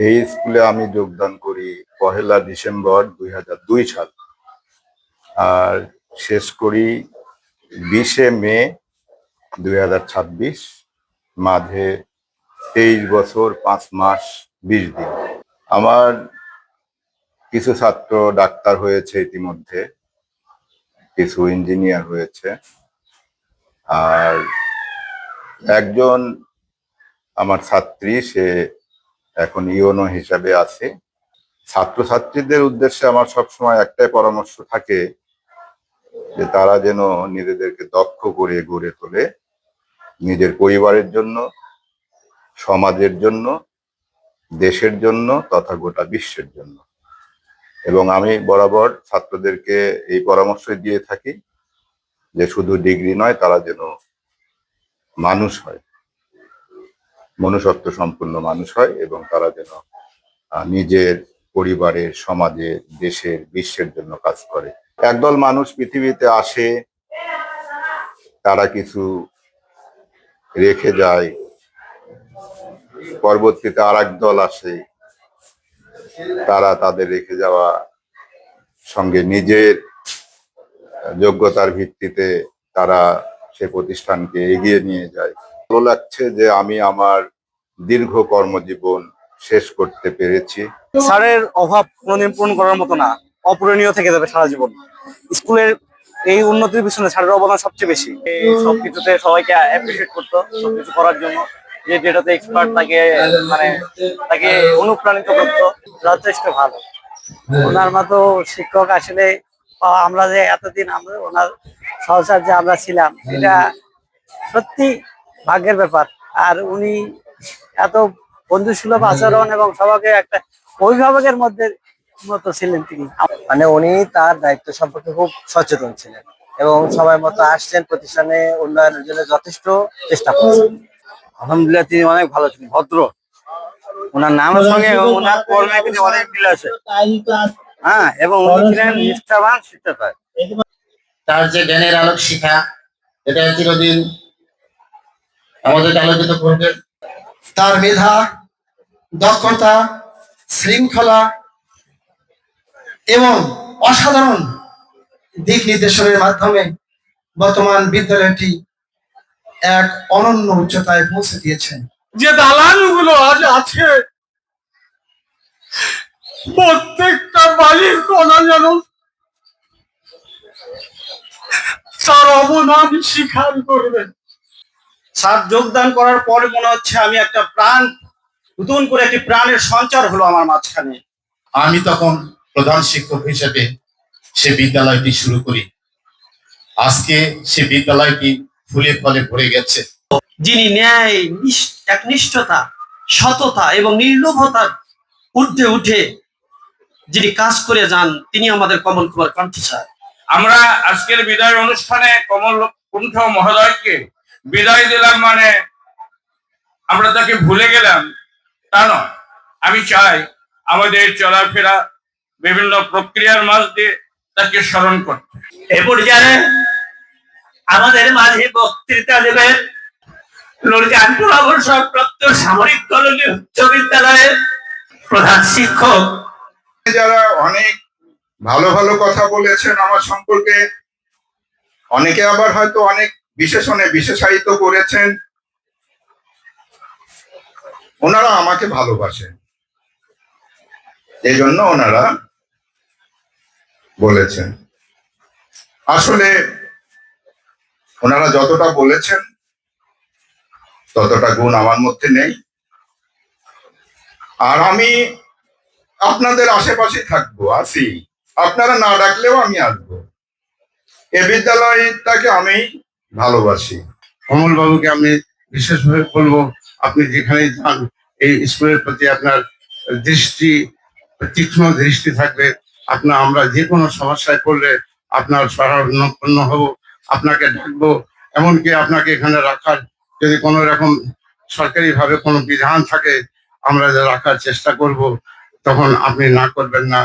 এই স্কুলে আমি যোগদান করি 1লা ডিসেম্বর 2002 সাল, আর শেষ করি 20শে মে 2026। মাঝে 23 বছর 5 মাস 20 দিন। আমার কিছু ছাত্র ডাক্তার হয়েছে ইতিমধ্যে, কিছু ইঞ্জিনিয়ার হয়েছে, আর একজন আমার ছাত্রী, সে এখন ইওনো হিসাবে আছে। ছাত্রছাত্রীদের উদ্দেশ্যে আমার সবসময় একটাই পরামর্শ থাকে যে তারা যেন নিজেদেরকে দক্ষ করে গড়ে তোলে, নিজের পরিবারের জন্য, সমাজের জন্য, দেশের জন্য তথা গোটা বিশ্বের জন্য। এবং আমি বরাবর ছাত্রদেরকে এই পরামর্শ দিয়ে থাকি যে শুধু ডিগ্রি নয়, তারা যেন মানুষ হয়, মনুষ্যত্ব সম্পন্ন মানুষ হয়, এবং তারা যেন নিজের পরিবারের, সমাজের, দেশের, বিশ্বের জন্য কাজ করে। একদল মানুষ পৃথিবীতে আসে, তারা কিছু রেখে যায়, পরবর্তীতে আর এক দল আসে, তারা তাদের রেখে যাওয়া সঙ্গে নিজের যোগ্যতার ভিত্তিতে তারা সে প্রতিষ্ঠানকে এগিয়ে নিয়ে যায়। ভালো লাগছে যে আমি আমার দীর্ঘ কর্মজীবন শেষ করতে পেরেছি। স্যারের অভাব কোনোদিন পূরণ করার মতো না, অপূরণীয় থেকে যাবে সারা জীবন। স্কুলের এই উন্নতির পিছনে স্যারের অবদান সবচেয়ে বেশি। সবকিছুতে সবাইকে অ্যাপ্রিসিয়েট করতো সবকিছু করার জন্য, যে যেটাতে এক্সপার্ট তাকে অনুপ্রাণিত করতো। যথেষ্ট ভালো। ওনার মতো শিক্ষক আসলে আমরা যে এতদিন আমরা ওনার সহচার যে আমরা ছিলাম, এটা সত্যি ভাগ্যের ব্যাপার। আর উনি এত বন্ধুসুলভ আচরণ এবং সবাইকে একটা অভিভাবকের মতো ছিলেন তিনি। মানে উনি তার দায়িত্ব সম্পর্কে খুব সচেতন ছিলেন এবং সময় মতো আসছেন, প্রতিষ্ঠানে উন্নয়নের জন্য যথেষ্ট চেষ্টা করছেন। আলহামদুলিল্লাহ, তিনি অনেক ভালো ছিলেন, ভদ্র। ওনার নামের সঙ্গে ওনার কর্মে কিন্তু অনেক মিল আছে। হ্যাঁ, এবং উনি ছিলেন নিষ্ঠাবান শিক্ষার্থী। তার যে জ্ঞানের আলোক শিখা, এটা চিরদিন আমাদের আলোকিত করবে। তার মেধা, দক্ষতা, শৃঙ্খলা এবং অসাধারণ দিক নির্দেশনের মাধ্যমে বর্তমান বিদ্যালয়টি এক অনন্য উচ্চতায় পৌঁছে দিয়েছেন। যে দালানগুলো আজ আছে, প্রত্যেকটা বাড়ির কোনা যেন তার অবদান স্বীকার করবেন। স্যার যোগদান করার পরে মনে হচ্ছে আমি একটা নতুন করে একটি প্রাণের সঞ্চার হলো আমার মাঝখানে। আমি তখন প্রধান শিক্ষক হিসেবে সে বিদ্যালয়টি শুরু করি। আজকে সে বিদ্যালয়টি ফুলে ফলে ভরে গেছে। যিনি ন্যায়, একনিষ্ঠতা, সততা এবং নির্লোভতার ঊর্ধ্বে উঠে যিনি কাজ করে যান, তিনি আমাদের কমল কুমার কান্ত স্যার। আমরা আজকের বিদায় অনুষ্ঠানে কমল কুণ্ঠ মহোদয়কে বিদায় দিলাম, মানে আমরা তাকে ভুলে গেলাম তা নয়। আমি চাই আমাদের চলাফেরা বিভিন্ন প্রক্রিয়ার মাঝ দিয়ে তাকে স্মরণ করতে। এ পর্যায়ে আমাদের মাঝে বক্তৃতা দেবেন নুরজানপুর অবসরপ্রাপ্ত সামরিক কলেজ উচ্চ বিদ্যালয়ের প্রধান শিক্ষক। যারা অনেক ভালো ভালো কথা বলেছেন আমার সম্পর্কে, অনেকে আবার হয়তো অনেক বিশেষণে বিশেষায়িত করেছেন, ওনারা আমাকে ভালোবাসেন, এই জন্য ওনারা বলেছেন। আসলে ওনারা যতটা বলেছেন ততটা গুণ আমার মধ্যে নেই, আর আমি আপনাদের আশেপাশে থাকবো, আছি। আপনারা না ডাকলেও আমি আসবো। এ বিদ্যালয়টাকে আমি ভালোবাসি। কমল বাবুকে আমি বিশেষভাবে বলবো, আপনি যেখানেই যান এই স্কুলের প্রতি আপনার তীক্ষ্ণ দৃষ্টি থাকবে। আমরা যে কোনো সমস্যায় পড়লে আপনার শরণাপন্ন হব, আপনাকে ডাকবো। এমনকি আপনাকে এখানে রাখার যদি কোনো রকম সরকারি ভাবে কোনো বিধান থাকে, আমরা রাখার চেষ্টা করব, তখন আপনি না করবেন না।